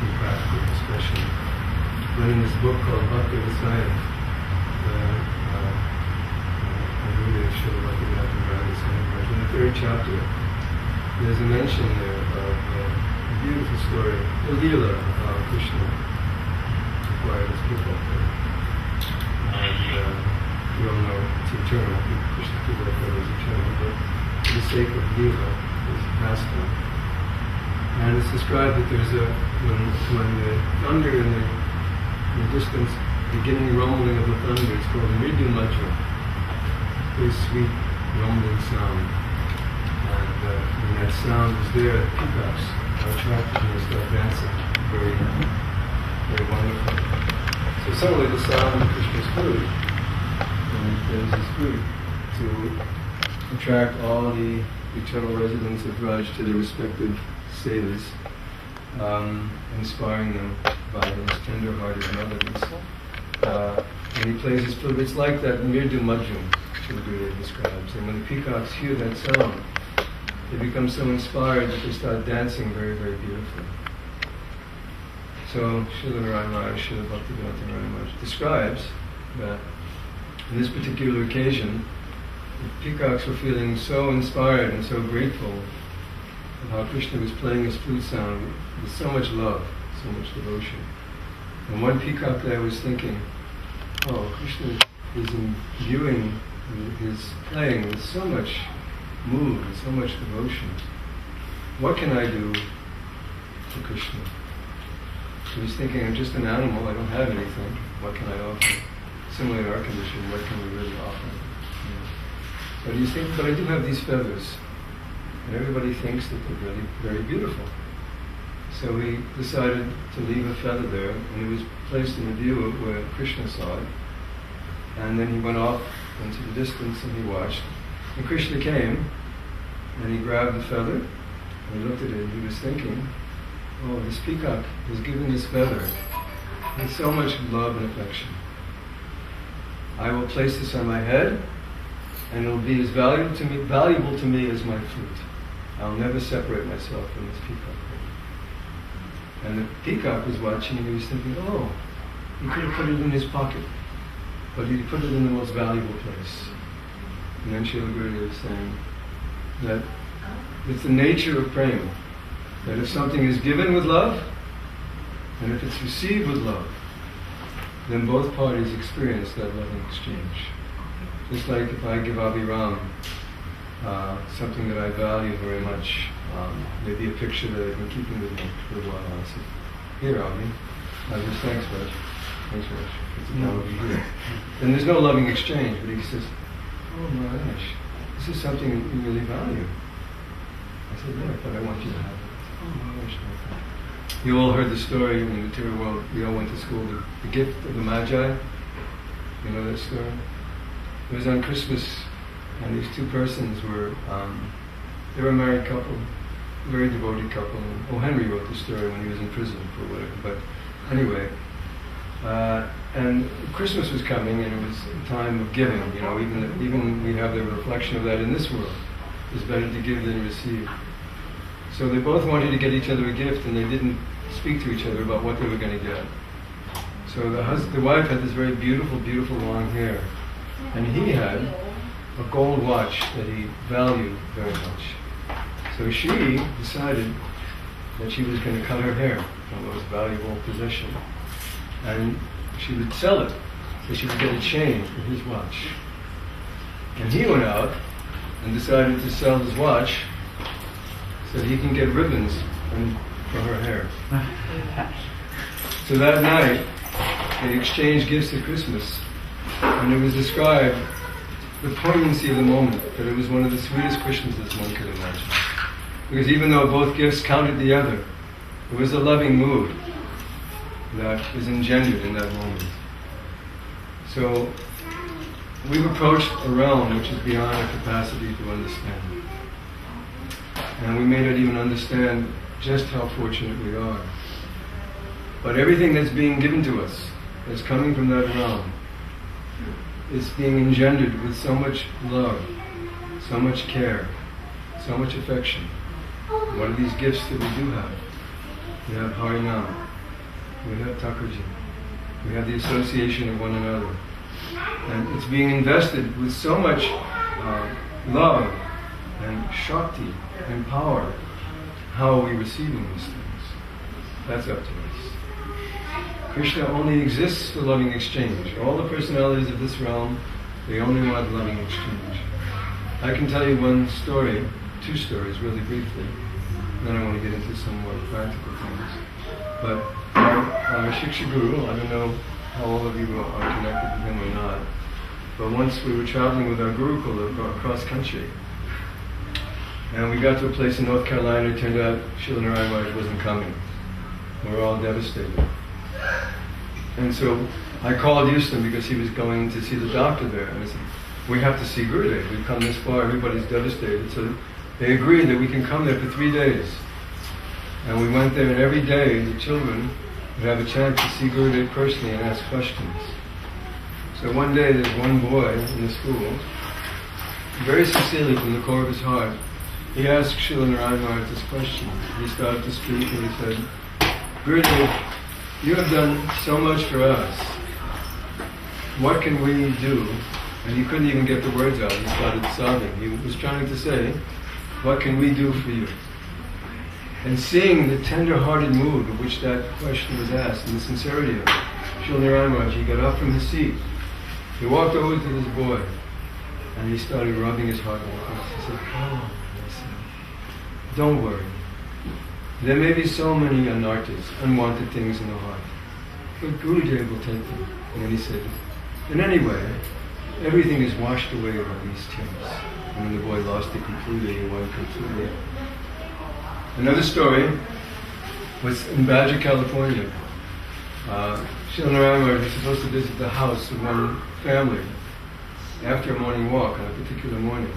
interesting practical expression. But in this book called Baladeva Science, in the third chapter, there's a mention there of a beautiful story, the Leela of how Krishna acquired his people. And we all know it's eternal. Krishna's people is eternal, but for the sake of Leela, it's pastime. And it's described that there's when the thunder in the distance, beginning rumbling of the thunder, it's called a Mridyu Majra, very sweet rumbling sound. And when that sound is there, the peacocks are attracted and they start dancing. Very, very wonderful. So suddenly the sound of Krishna's flute, and there's his flute, to attract all the eternal residents of Raj to their respective sailors, inspiring them by his tender-hearted melodies. And he plays his flute. It's like that Mridyu Majra Gurudev describes. And when the peacocks hear that sound, they become so inspired that they start dancing very, very beautifully. So Srila Narayana Maharaj, Srila Bhaktivedanta Maharaj describes that on this particular occasion, the peacocks were feeling so inspired and so grateful of how Krishna was playing his flute sound with so much love, so much devotion. And one peacock there was thinking, oh, Krishna is imbuing his playing with so much mood and so much devotion. What can I do for Krishna? So he's thinking, I'm just an animal, I don't have anything. What can I offer? Similarly in our condition, what can we really offer? But he's thinking, but I do have these feathers. And everybody thinks that they're really very beautiful. So he decided to leave a feather there, and it was placed in the view of where Krishna saw it. And then he went off into the distance and he watched. And Krishna came, and he grabbed the feather, and he looked at it, and he was thinking, oh, this peacock was given this feather with so much love and affection. I will place this on my head, and it will be as valuable to me as my flute. I'll never separate myself from this peacock. And the peacock was watching, and he was thinking, oh, he could have put it in his pocket, but he put it in the most valuable place. And then Srila Gurudev is saying that it's the nature of prema, that if something is given with love, and if it's received with love, then both parties experience that loving exchange. Just like if I give Abhiram something that I value very much, maybe a picture that I've been keeping with me for a while, I say, here Abhi, I just thanks Raj, thanks Raj, it's a now over here. Then there's no loving exchange, but he says, oh Maharaj, this is something you really value. I said, yeah, but I want you to have it. Oh Maharaj, you all heard the story in the material world, we all went to school, the gift of the Magi, you know that story? It was on Christmas, and these two persons were, they were a married couple, a very devoted couple. Oh, Henry wrote the story when he was in prison for whatever, but anyway. And Christmas was coming, and it was a time of giving, you know, even we have the reflection of that in this world. It's better to give than receive. So they both wanted to get each other a gift, and they didn't speak to each other about what they were going to get. So the wife had this very beautiful, beautiful long hair. And he had a gold watch that he valued very much. So she decided that she was going to cut her hair, the most valuable possession. And she would sell it, so she would get a chain for his watch. And he went out and decided to sell his watch so that he can get ribbons for her hair. So that night, they exchanged gifts at Christmas. And it was described, the poignancy of the moment, that it was one of the sweetest Christmases one could imagine. Because even though both gifts counted the other, it was a loving mood that was engendered in that moment. So we've approached a realm which is beyond our capacity to understand. And we may not even understand just how fortunate we are. But everything that's being given to us, that's coming from that realm, is being engendered with so much love, so much care, so much affection. What are these gifts that we do have? we have Harinam, we have Thakurji, we have the association of one another. And it's being invested with so much love and Shakti and power. How are we receiving these things? That's up to us. Krishna only exists for loving exchange. All the personalities of this realm, they only want loving exchange. I can tell you one story, two stories really briefly, then I want to get into some more practical things. But our Shiksha Guru, I don't know how all of you are connected with him or not, but once we were traveling with our Gurukula across country, and we got to a place in North Carolina. It turned out Srila Narayana Maharaj wasn't coming. We were all devastated. And so I called Houston because he was going to see the doctor there. And I said, we have to see Gurudev. We've come this far, everybody's devastated. So they agreed that we can come there for 3 days. And we went there, and every day the children would have a chance to see Gurudev personally and ask questions. So one day there's one boy in the school, very sincerely from the core of his heart, he asked Srila Narayana Maharaj this question. He started to speak and he said, Gurudev, you have done so much for us. What can we do? And he couldn't even get the words out. He started sobbing. He was trying to say, what can we do for you? And seeing the tender-hearted mood with which that question was asked and the sincerity of it, Srila Narayana Maharaj, he got up from his seat. He walked over to this boy and he started rubbing his heart like this. He said, oh, don't worry. There may be so many anarthas, unwanted things in the heart, but Gurudev will take them. And then he said, and anyway, everything is washed away by these tears. And when the boy lost it completely, he went completely. Another story was in Badger, California. Srila Narayana Maharaj was supposed to visit the house of one family after a morning walk on a particular morning.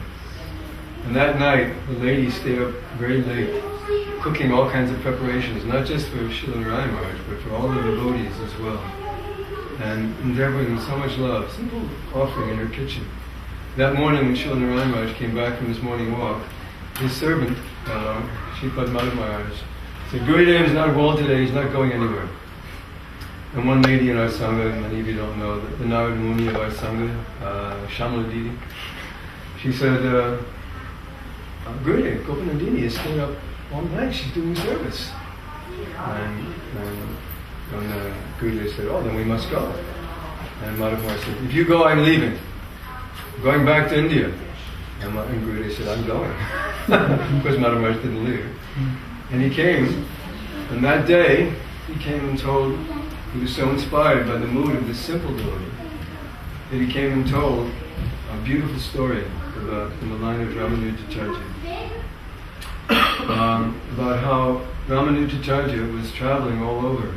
And that night, the lady stayed up very late, cooking all kinds of preparations, not just for Srila Narayana Maharaj, but for all the devotees as well. And endeavoring with so much love, simple offering in her kitchen. That morning when Srila Narayana Maharaj came back from his morning walk, his servant, Sripad Madhav Maharaj, said, Gurudev is not well today, he's not going anywhere. And one lady in our Sangha, many of you don't know, the Narada Muni of our Sangha, Shamala Didi, she said, Gurudev, Gopanandini is staying up all night, she's doing service. And Gurudev said, oh, then we must go. And Madhav Maharaj said, if you go, I'm leaving. I'm going back to India. And Gurudev said, I'm going. Of course, Madhav Maharaj didn't leave. And he came, and that day, he came and told, he was so inspired by the mood of this simple devotee, that he came and told a beautiful story from the line of Ramanujacharya. About how Ramanujacharya was traveling all over.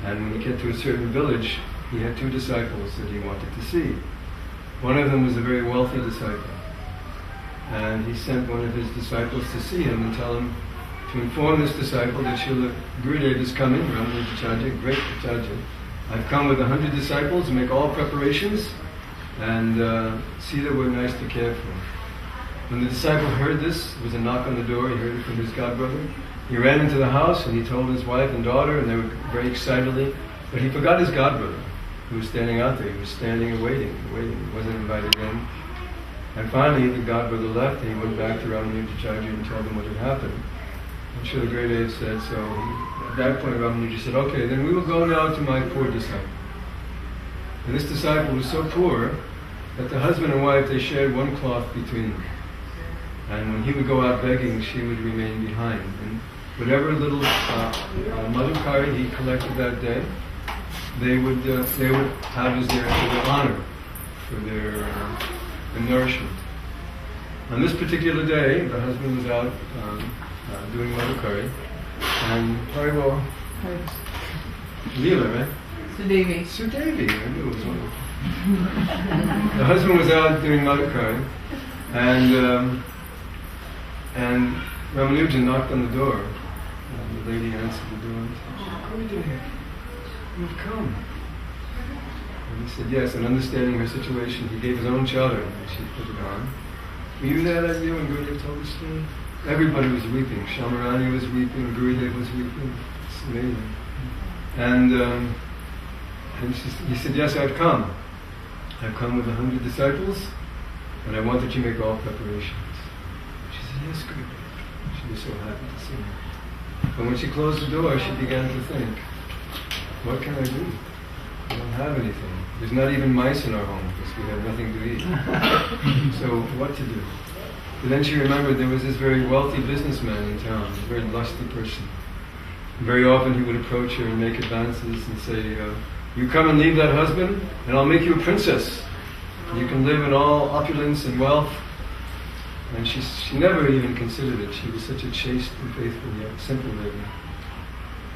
And when he get to a certain village, he had 2 disciples that he wanted to see. One of them was a very wealthy disciple. And he sent one of his disciples to see him and tell him to inform this disciple that Srila Gurudev is coming, Ramanujacharya, great Acharya. I've come with 100 disciples to make all preparations and see that we're nicely cared for. When the disciple heard this, there was a knock on the door, he heard it from his godbrother. He ran into the house and he told his wife and daughter, and they were very excitedly, but he forgot his godbrother, who was standing out there. He was standing and waiting, he wasn't invited in. And finally the godbrother left and he went back to Ramanujacharya and told him what had happened. And Srila Gurudev said, so at that point Ramanuja said, okay, then we will go now to my poor disciple. And this disciple was so poor that the husband and wife, they shared one cloth between them. And when he would go out begging, she would remain behind. And whatever little madhukari he collected that day, they would have as their honor, for their nourishment. On this particular day, the husband was out doing madhukari, and very well, Leela, right? Sudevi. Sudevi, I knew it was wonderful. The husband was out doing madhukari, and Ramanujan knocked on the door. And the lady answered the door and said, oh, Gurudev, you've come. And he said yes, and understanding her situation, he gave his own chadar and she put it on. Were you there that year when Gurudev told the story? everybody was weeping. Shamarani was weeping, Gurudev was weeping. It's amazing. And he said, yes, I've come. I've come with 100 disciples, and I want that you make all preparations. She said, yes, Gurudev. She was so happy to see me. But when she closed the door, she began to think, what can I do? I don't have anything. There's not even mice in our home because we have nothing to eat. So what to do? But then she remembered there was this very wealthy businessman in town, a very lusty person. And very often he would approach her and make advances and say, you come and leave that husband and I'll make you a princess. You can live in all opulence and wealth. And she never even considered it. She was such a chaste and faithful yet simple lady.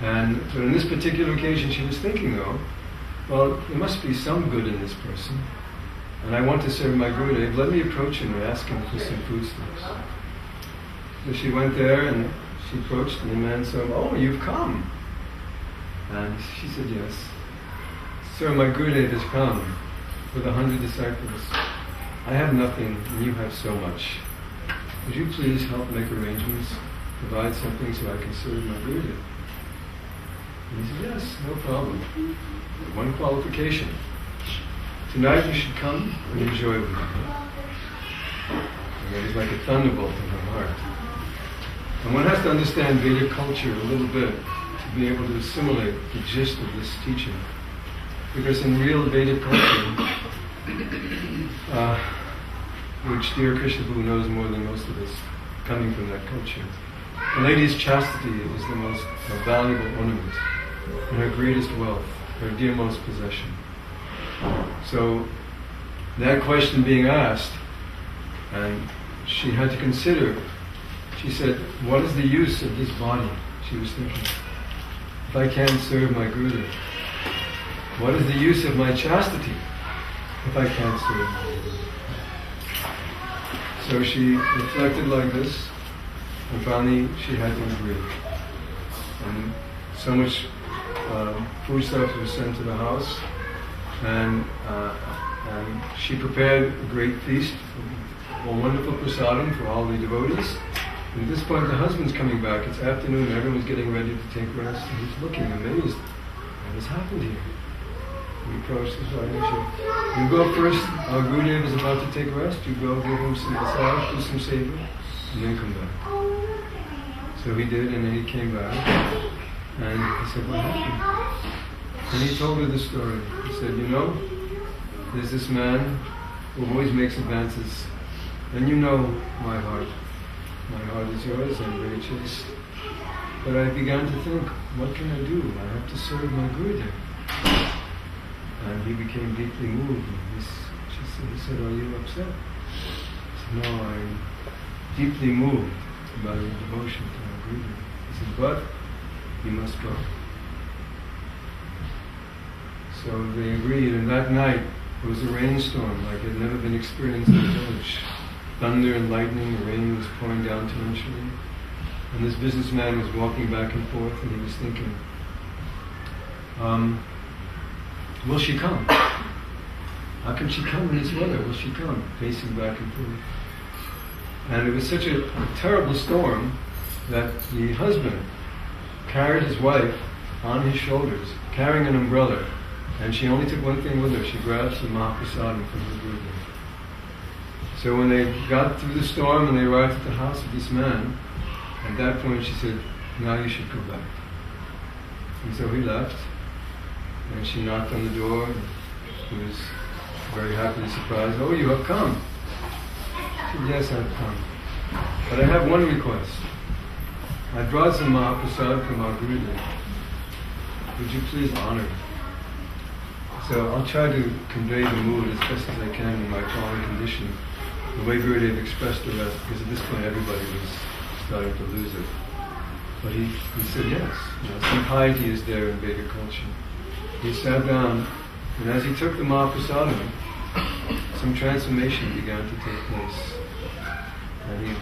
But on this particular occasion she was thinking though, well, there must be some good in this person. And I want to serve my Gurudev. Let me approach him and ask him for some foodstuffs. So she went there and she approached and the man said, oh, you've come. And she said, yes. Sir, my Gurudev has come with 100 disciples. I have nothing and you have so much. Would you please help make arrangements, provide something so I can serve my Gurudev? And he said, yes, no problem. One qualification. Tonight you should come and enjoy with me. And it was like a thunderbolt in her heart. And one has to understand Vedic culture a little bit to be able to assimilate the gist of this teaching. Because in real Vedic culture, which dear Krishna Prabhu knows more than most of us, coming from that culture, a lady's chastity is the most valuable ornament and her greatest wealth, her dearmost possession. So that question being asked, and she had to consider, she said, what is the use of this body? She was thinking, if I can't serve my Gurudev, what is the use of my chastity if I can't serve my Gurudev? So she reflected like this, and finally she had to agree. And so much foodstuffs was sent to the house, and she prepared a great feast, a wonderful prasadam for all the devotees. And at this point the husband's coming back, it's afternoon, everyone's getting ready to take rest, and he's looking amazed. What has happened here? He approached his wife and said, you go first, our Gurudev is about to take rest, you go give him some massage, do some seva, and then come back. So he did, and then he came back, and he said, what happened? And he told her the story. He said, you know, there's this man who always makes advances, and you know my heart. My heart is yours, I'm very chaste. But I began to think, what can I do? I have to serve my Gurudev. And he became deeply moved. He said, are you upset? I said, no, I'm deeply moved by your devotion to my Gurudev. He said, but you must go. So they agreed, and that night there was a rainstorm like had never been experienced in the village. Thunder and lightning, the rain was pouring down torrentially. And this businessman was walking back and forth, and he was thinking, will she come? How can she come in this weather? Will she come? Pacing back and forth. And it was such a terrible storm that the husband carried his wife on his shoulders, carrying an umbrella, and she only took one thing with her. She grabbed some Mahaprasadam from her Gurudev. So when they got through the storm and they arrived at the house of this man, at that point she said, now you should go back. And so he left, and she knocked on the door, and he was very happily surprised. Oh, you have come. She said, yes, I've come. But I have one request. I brought some Mahaprasad from our Gurudev. Would you please honor me? So I'll try to convey the mood as best as I can in my fallen condition, the way Gurudev expressed the rest, because at this point everybody was starting to lose it. But he said yes. Some piety is there in Vedic culture. He sat down, and as he took the Mahaprasadam, some transformation began to take place. And he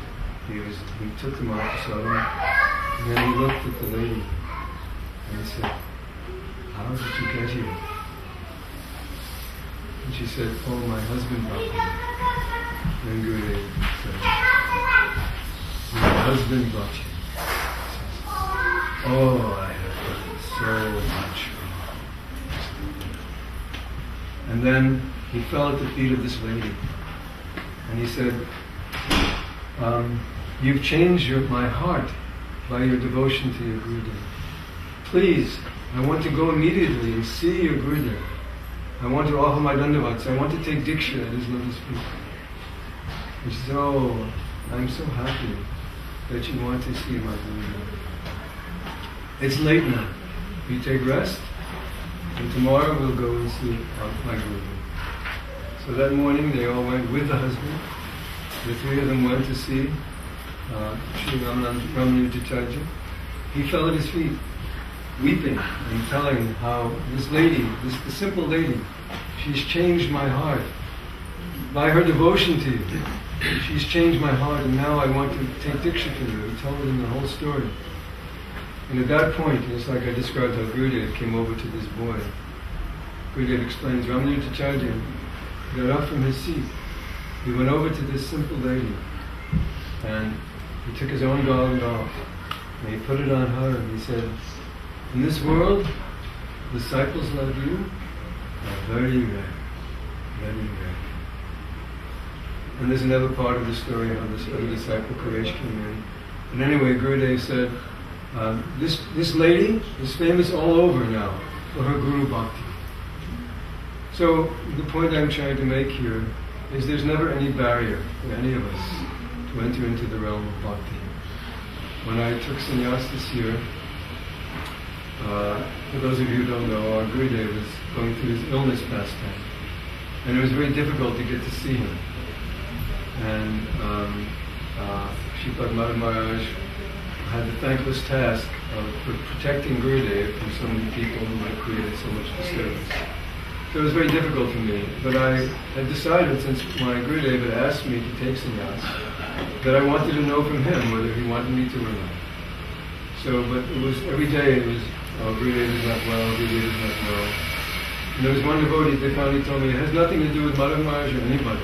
took the Mahaprasadam, and then he looked at the lady, and he said, how did you get here? And she said, oh, my husband brought me. Then Gurudev said, my husband brought you. Oh, I have done so much wrong. And then he fell at the feet of this lady. And he said, you've changed my heart by your devotion to your Gurudev. Please, I want to go immediately and see your Gurudev. I want to offer my dandavats. I want to take diksha at his lotus feet. He says, oh, I'm so happy that you want to see my Gurudev. It's late now. You take rest, and tomorrow we'll go and see my Gurudev. So that morning they all went with the husband. The three of them went to see Sri Ramanuja. He fell at his feet, weeping and telling how this lady, the simple lady, she's changed my heart. By her devotion to you, she's changed my heart, and now I want to take diksha from you. He told him the whole story. And at that point, it's like I described how Gurudev came over to this boy. Gurudev explains, Ramanuja got up from his seat. He went over to this simple lady, and he took his own garland off, and he put it on her, and he said, in this world, disciples like you are very rare, very rare. And there's another part of the story how this other disciple, Quresh, came in. And anyway, Gurudev said, this lady is famous all over now for her Guru Bhakti. So the point I'm trying to make here is there's never any barrier for any of us to enter into the realm of Bhakti. When I took sannyas this year, for those of you who don't know, our Gurudev was going through his illness past time. And it was very difficult to get to see him. And Sripad Maharaja had the thankless task of protecting Gurudev from so many people who had created so much disturbance. So it was very difficult for me, but I had decided, since my Gurudev had asked me to take sannyas, that I wanted to know from him whether he wanted me to or not. So, but it was, every day it was, Gurudev is not well, Gurudev is not well. And there was one devotee that finally told me, it has nothing to do with Madhava Maharaj or anybody.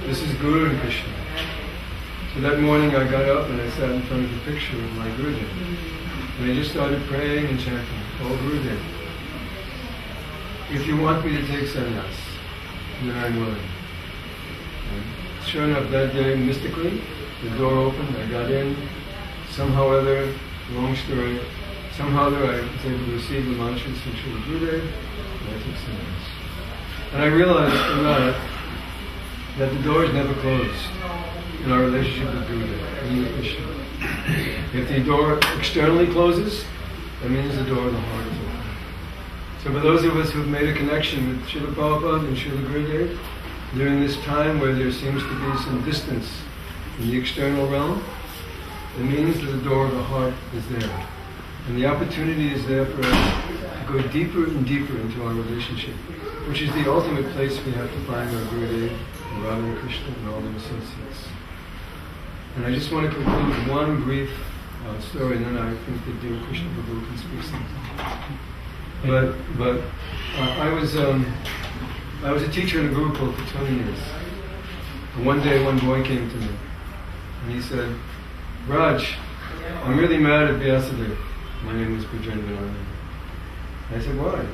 This is Guru and Krishna. So that morning I got up and I sat in front of the picture of my Gurudev. And I just started praying and chanting, oh Gurudev, if you want me to take sannyas, then I'm willing. And sure enough, that day, mystically, the door opened, I got in, somehow or other, long story, somehow or other I was able to receive the mantras from Srila Gurudev, and I took sannyas. And I realized from that the door is never closed in our relationship with Gurudev, and with Krishna. If the door externally closes, that means the door of the heart is open. So for those of us who have made a connection with Srila Prabhupada and Srila Gurudev, during this time where there seems to be some distance in the external realm, it means that the door of the heart is there. And the opportunity is there for us to go deeper and deeper into our relationship, which is the ultimate place we have to find our Gurudev, and Radha and Krishna, and all their associates. And I just want to conclude with one brief story, and then I think that dear Krishna Prabhu can speak something. But I was a teacher in a Gurukul for 20 years. And one day one boy came to me and he said, Raj, I'm really mad at Vyasadeva. My name was Bhujendra. I said, why?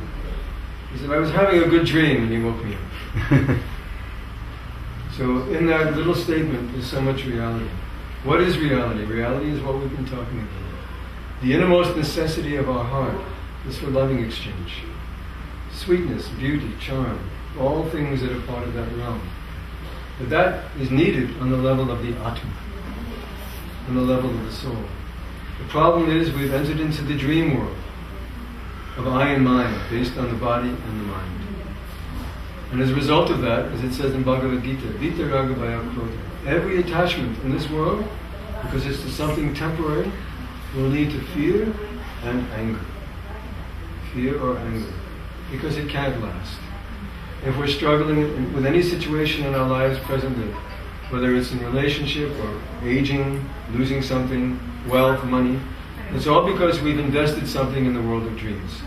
He said, I was having a good dream and he woke me up. So in that little statement there's so much reality. What is reality? Reality is what we've been talking about. The innermost necessity of our heart is for loving exchange. Sweetness, beauty, charm, all things that are part of that realm. But that is needed on the level of the Atma, on the level of the soul. The problem is we've entered into the dream world of I and mind, based on the body and the mind. And as a result of that, as it says in Bhagavad Gita, Vita Raga Bhaya Krodha, every attachment in this world, because it's to something temporary, will lead to fear and anger. Fear or anger, because it can't last. If we're struggling with any situation in our lives presently, whether it's in relationship or aging, losing something, wealth, money, it's all because we've invested something in the world of dreams.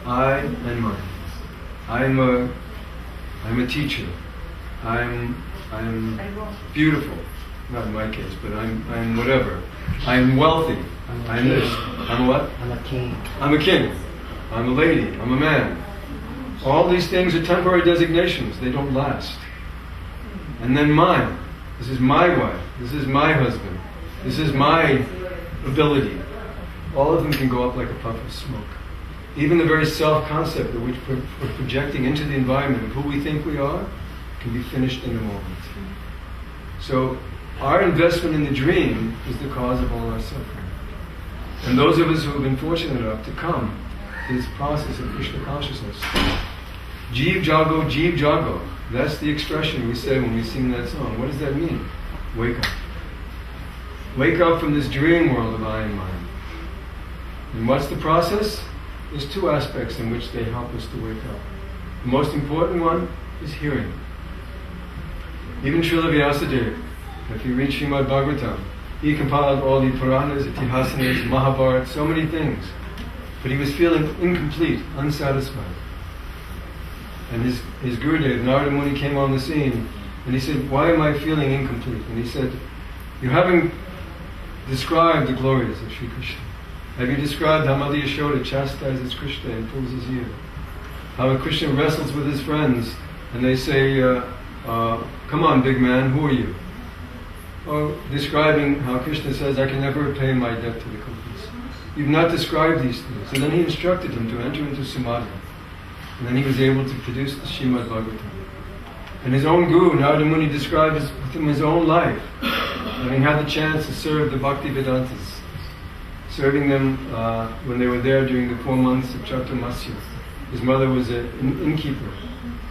I and mine. I'm a teacher. I'm beautiful. not in my case, but I'm whatever. I'm wealthy. I'm this. I'm what? I'm a king. I'm a king. I'm a lady. I'm a man. All these things are temporary designations. They don't last. And then mine. This is my wife. This is my husband. This is my ability. All of them can go up like a puff of smoke. Even the very self-concept of which we're projecting into the environment of who we think we are can be finished in a moment. So our investment in the dream is the cause of all our suffering. And those of us who have been fortunate enough to come to this process of Krishna consciousness, Jeev Jago, Jeev Jago. That's the expression we say when we sing that song. What does that mean? Wake up. Wake up from this dream world of I and mine. And what's the process? There's two aspects in which they help us to wake up. The most important one is hearing. Even Srila Vyasadeva, if you read Srimad Bhagavatam, he compiled all the Puranas, Itihasanas, Mahabharata, so many things. But he was feeling incomplete, unsatisfied. And his Gurudev, Narada Muni, came on the scene and he said, why am I feeling incomplete? And he said, you haven't described the glories of Sri Krishna. Have you described how Mother Yashoda chastises Krishna and pulls his ear? How Krishna wrestles with his friends and they say, come on big man, who are you? Or describing how Krishna says, I can never repay my debt to the gopis. You've not described these things. So then he instructed him to enter into Samadhi. And then he was able to produce the Srimad Bhagavatam. And his own guru, Narada Muni, described within his own life, having had the chance to serve the Bhakti Vedantas, serving them when they were there during the 4 months of Chaturmasya. His mother was an innkeeper.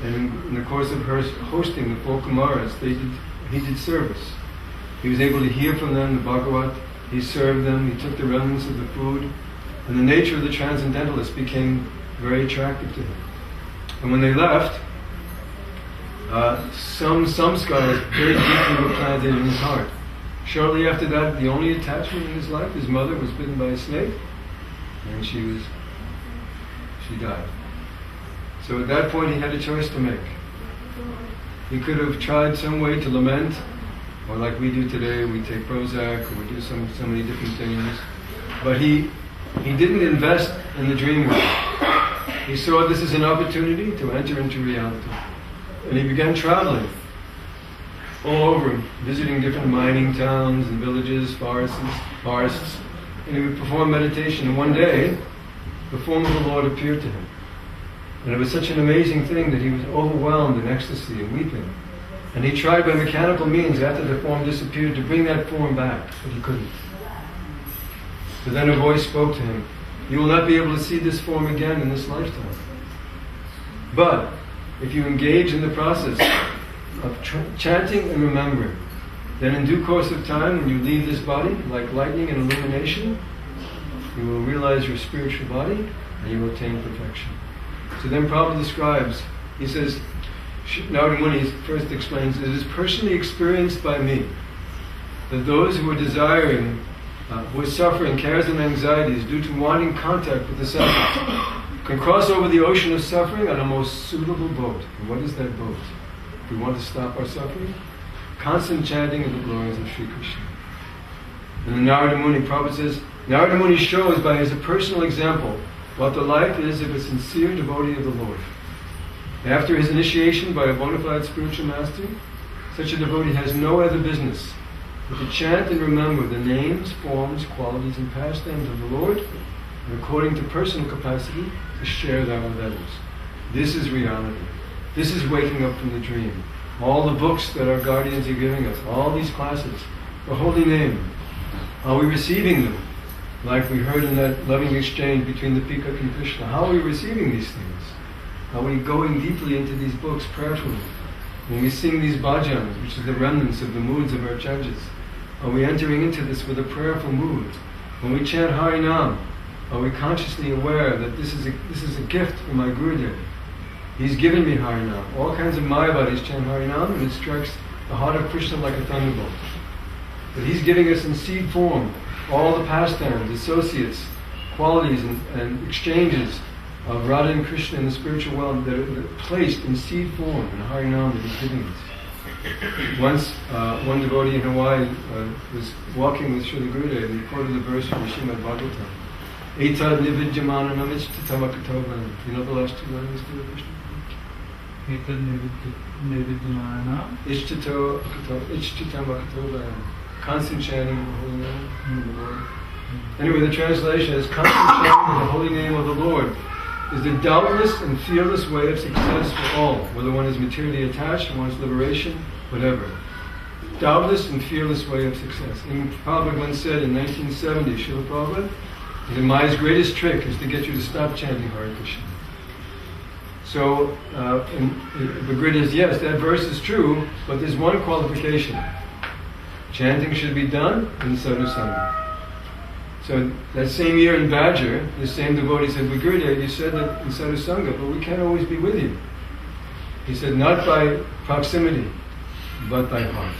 And in the course of her hosting the 4 Kumaras, he did service. He was able to hear from them the Bhagavat, he served them, he took the remnants of the food, and the nature of the transcendentalists became very attractive to him. And when they left, some scholars very deeply were planted in his heart. Shortly after that, the only attachment in his life, his mother was bitten by a snake, and she died. So at that point he had a choice to make. He could have tried some way to lament, or like we do today, we take Prozac, or we do so many different things. But he didn't invest in the dream world. He saw this as an opportunity to enter into reality. And he began traveling all over, visiting different mining towns and villages, forests, and he would perform meditation. And one day, the form of the Lord appeared to him. And it was such an amazing thing that he was overwhelmed in ecstasy and weeping. And he tried by mechanical means, after the form disappeared, to bring that form back, but he couldn't. So then a voice spoke to him, you will not be able to see this form again in this lifetime. But if you engage in the process of chanting and remembering, then in due course of time, when you leave this body, like lightning and illumination, you will realize your spiritual body and you will attain perfection. So then Prabhupada describes, he says, Narada Muni first explains, it is personally experienced by me that those who are desiring, who are suffering cares and anxieties due to wanting contact with the senses, can cross over the ocean of suffering on a most suitable boat. And what is that boat? If we want to stop our suffering, constant chanting of the glories of Sri Krishna. And the Narada Muni, Prabhupada says, Narada Muni shows by his personal example what the life is of a sincere devotee of the Lord. After his initiation by a bona fide spiritual master, such a devotee has no other business but to chant and remember the names, forms, qualities, and pastimes of the Lord, and according to personal capacity, to share that with others. This is reality. This is waking up from the dream. All the books that our guardians are giving us, all these classes, the holy name, are we receiving them? Like we heard in that loving exchange between the Peacock and Krishna. How are we receiving these things? Are we going deeply into these books prayerfully? When we sing these bhajans, which is the remnants of the moods of our judges, are we entering into this with a prayerful mood? When we chant Harinam, are we consciously aware that this is a gift from my Gurudev? He's given me Harinam. All kinds of Mayavadis chant Harinam and it strikes the heart of Krishna like a thunderbolt. But he's giving us in seed form all the pastimes, associates, qualities and exchanges of Radha and Krishna in the spiritual world that are placed in seed form in Harinam that he's giving us. Once, one devotee in Hawaii was walking with Srila Gurudev and he quoted the verse from the Srimad Bhagavatam. Etad nividyamana namichtatavakatovan. You know the last two lines of the verse? Etad nividyamana ichtatavakatovan. Constant chanting of the holy name of the Lord. Anyway, the translation is constant chanting of the holy name of the Lord is the doubtless and fearless way of success for all, whether one is materially attached, one's liberation, whatever. Doubtless and fearless way of success. And Prabhupada once said in 1970, Srila Prabhupada, that Maya's greatest trick is to get you to stop chanting Hare Krishna. So, the grid is, yes, that verse is true, but there's one qualification. Chanting should be done in sadhu sangha. So that same year in Badger, the same devotee said, Gurudev, you said that in sadhu sangha, but we can't always be with you. He said, not by proximity, but by heart.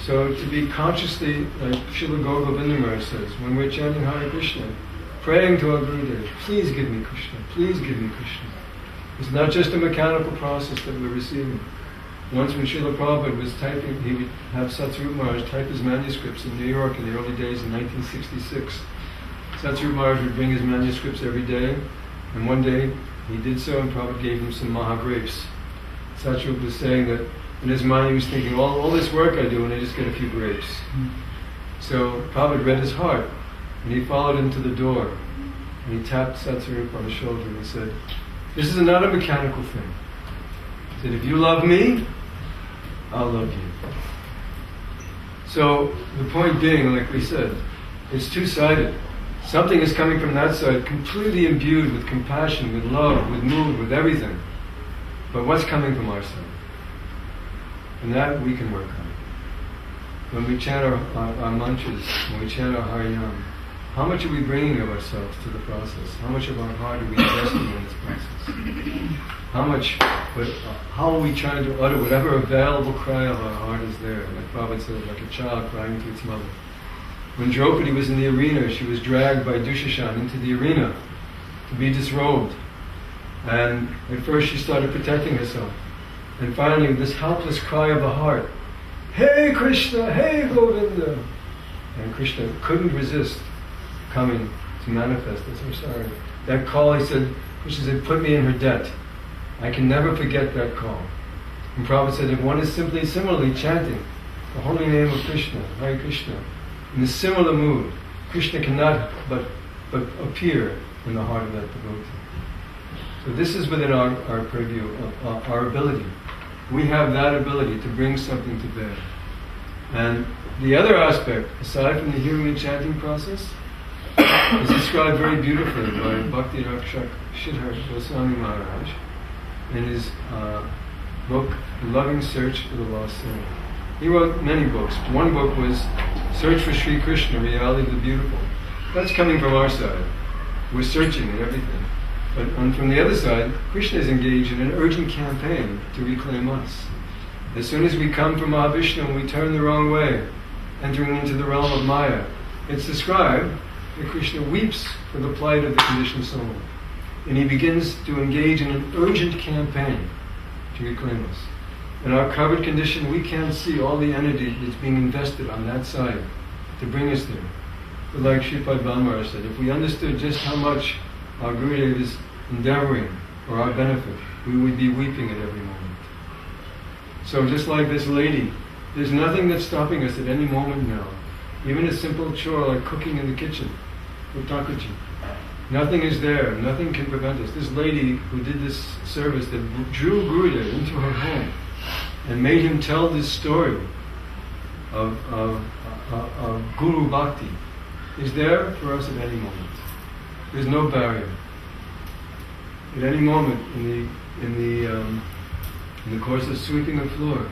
So to be consciously, like Srila Gaur Govinda Maharaj says, when we're chanting Hare Krishna, praying to our Gurudev, please give me Krishna, please give me Krishna. It's not just a mechanical process that we're receiving. Once when Srila Prabhupada was typing, he would have Satsarup Maharaj type his manuscripts in New York in the early days in 1966. Satsarup Maharaj would bring his manuscripts every day, and one day he did so and Prabhupada gave him some Maha grapes. Satsarup was saying that in his mind he was thinking, all this work I do and I just get a few grapes. So Prabhupada read his heart, and he followed him to the door, and he tapped Satsarup on the shoulder and he said, this is not a mechanical thing. He said, if you love me, I'll love you. So the point being, like we said, it's two-sided. Something is coming from that side, completely imbued with compassion, with love, with mood, with everything. But what's coming from our side? And that we can work on. When we chant our mantras, when we chant our Harinam, how much are we bringing of ourselves to the process? How much of our heart are we investing in this process? How are we trying to utter whatever available cry of our heart is there? Like Prabhupada said, like a child crying to its mother. When Draupadi was in the arena, she was dragged by Dushashan into the arena to be disrobed. And at first she started protecting herself. And finally, this helpless cry of the heart, Hey Krishna, hey Govinda! And Krishna couldn't resist coming to manifest this. I'm sorry. That call, Krishna said, put me in her debt. I can never forget that call. And Prabhupada said, if one is simply similarly chanting the holy name of Krishna, Hare Krishna, in a similar mood, Krishna cannot but appear in the heart of that devotee. So this is within our purview, our ability. We have that ability to bring something to bear. And the other aspect, aside from the hearing and chanting process, is described very beautifully by Bhakti Rakshak Shidhar Goswami Maharaj in his book, Loving Search for the Lost Soul. He wrote many books. One book was Search for Sri Krishna, Reality of the Beautiful. That's coming from our side. We're searching and everything. But from the other side, Krishna is engaged in an urgent campaign to reclaim us. As soon as we come from Mahavishnu and we turn the wrong way, entering into the realm of Maya, it's described that Krishna weeps for the plight of the conditioned soul. And he begins to engage in an urgent campaign to reclaim us. In our covered condition, we can't see all the energy that's being invested on that side to bring us there. But like Sripad Bhamara said, if we understood just how much our Gurudev is endeavoring for our benefit, we would be weeping at every moment. So just like this lady, there's nothing that's stopping us at any moment now. Even a simple chore like cooking in the kitchen, utakaji. Nothing is there, nothing can prevent us. This lady who did this service that drew Gurudev into her home and made him tell this story of Guru Bhakti is there for us at any moment. There's no barrier. At any moment in the course of sweeping the floor,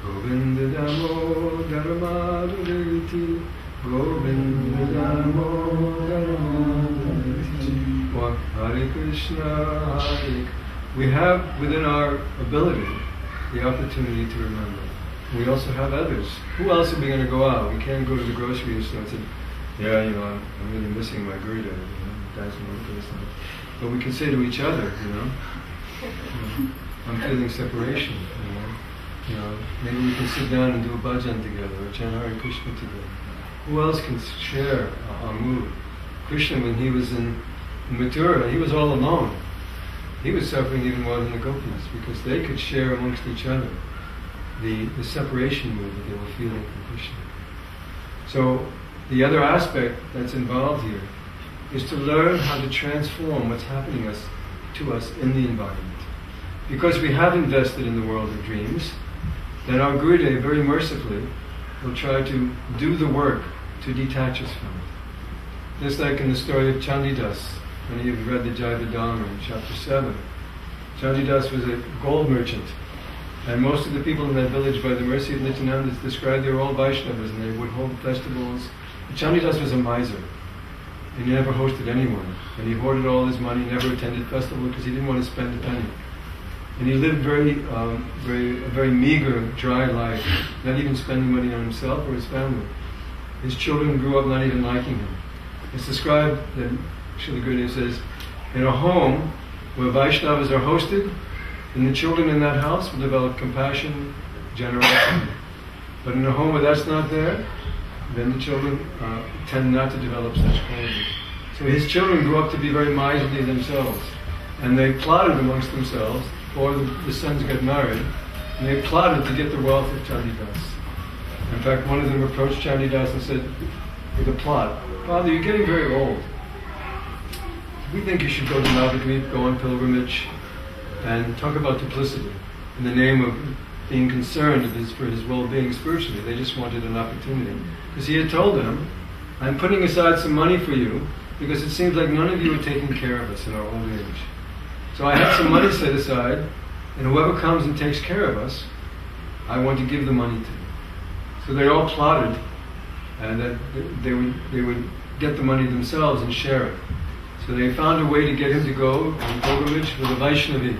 Govinda Damo Dharmaduriti, Govinda Damo Dharmaduriti, or Hare Krishna, Hare. We have within our ability the opportunity to remember. We also have others. Who else are we going to go out? We can't go to the grocery store and say, yeah, I'm really missing my Gurudev, guys know this. But we can say to each other, I'm feeling separation, You know, maybe we can sit down and do a bhajan together, or chant Hare Krishna together. Who else can share our mood? Krishna, when he was in Mathura, he was all alone. He was suffering even more than the gopis, because they could share amongst each other the separation mood that they were feeling from Krishna. So the other aspect that's involved here is to learn how to transform what's happening to us in the environment. Because we have invested in the world of dreams, then our Gurudev very mercifully will try to do the work to detach us from it. Just like in the story of Chandidas, when you've read the Jaiva Dharma in chapter 7. Chandidas was a gold merchant, and most of the people in that village, by the mercy of Nityananda, is described, they were all Vaishnavas, and they would hold festivals. But Chandidas was a miser, and he never hosted anyone, and he hoarded all his money, never attended festival because he didn't want to spend a penny. And he lived a very meager, dry life, not even spending money on himself or his family. His children grew up not even liking him. It's described that Srila Gurudev says, in a home where Vaishnavas are hosted, then the children in that house will develop compassion, generosity. But in a home where that's not there, then the children tend not to develop such qualities. So his children grew up to be very miserly themselves, and they plotted amongst themselves, before the sons got married, and they plotted to get the wealth of Chandidas. In fact, one of them approached Chandidas and said, with a plot, "Father, you're getting very old. We think you should go to Navadvip, go on pilgrimage, and talk about duplicity in the name of being concerned for his well-being spiritually." They just wanted an opportunity. Because he had told them, "I'm putting aside some money for you because it seems like none of you are taking care of us in our old age. So I have some money set aside, and whoever comes and takes care of us, I want to give the money to." So they all plotted, and that they would get the money themselves and share it. So they found a way to get him to go on pilgrimage with a Vaishnavi.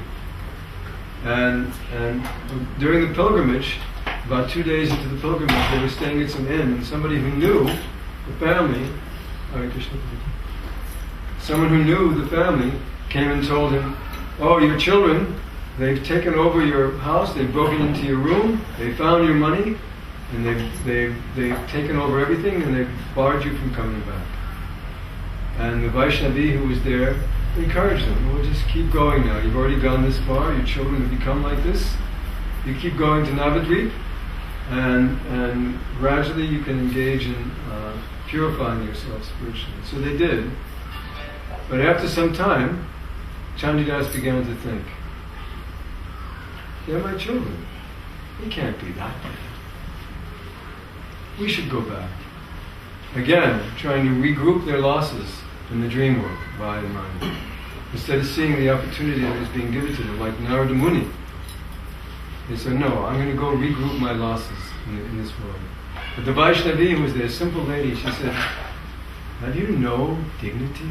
And during the pilgrimage, about 2 days into the pilgrimage, they were staying at some inn, and somebody who knew the family, Hare Krishna, someone who knew the family came and told him, "Oh, your children, they've taken over your house, they've broken into your room, they found your money, and they've taken over everything, and they've barred you from coming back." And the Vaishnavi who was there encouraged them, "Well, just keep going now. You've already gone this far. Your children have become like this. You keep going to Navadvip, and gradually you can engage in purifying yourself spiritually." So they did. But after some time, Chandidas began to think, "They're my children. They can't be that bad. We should go back." Again, trying to regroup their losses in the dream world, body and mind, instead of seeing the opportunity that was being given to them, like Narada Muni. They said, "No, I'm going to go regroup my losses in this world." But the Vaishnavi who was there, a simple lady, she said, "Have you no dignity?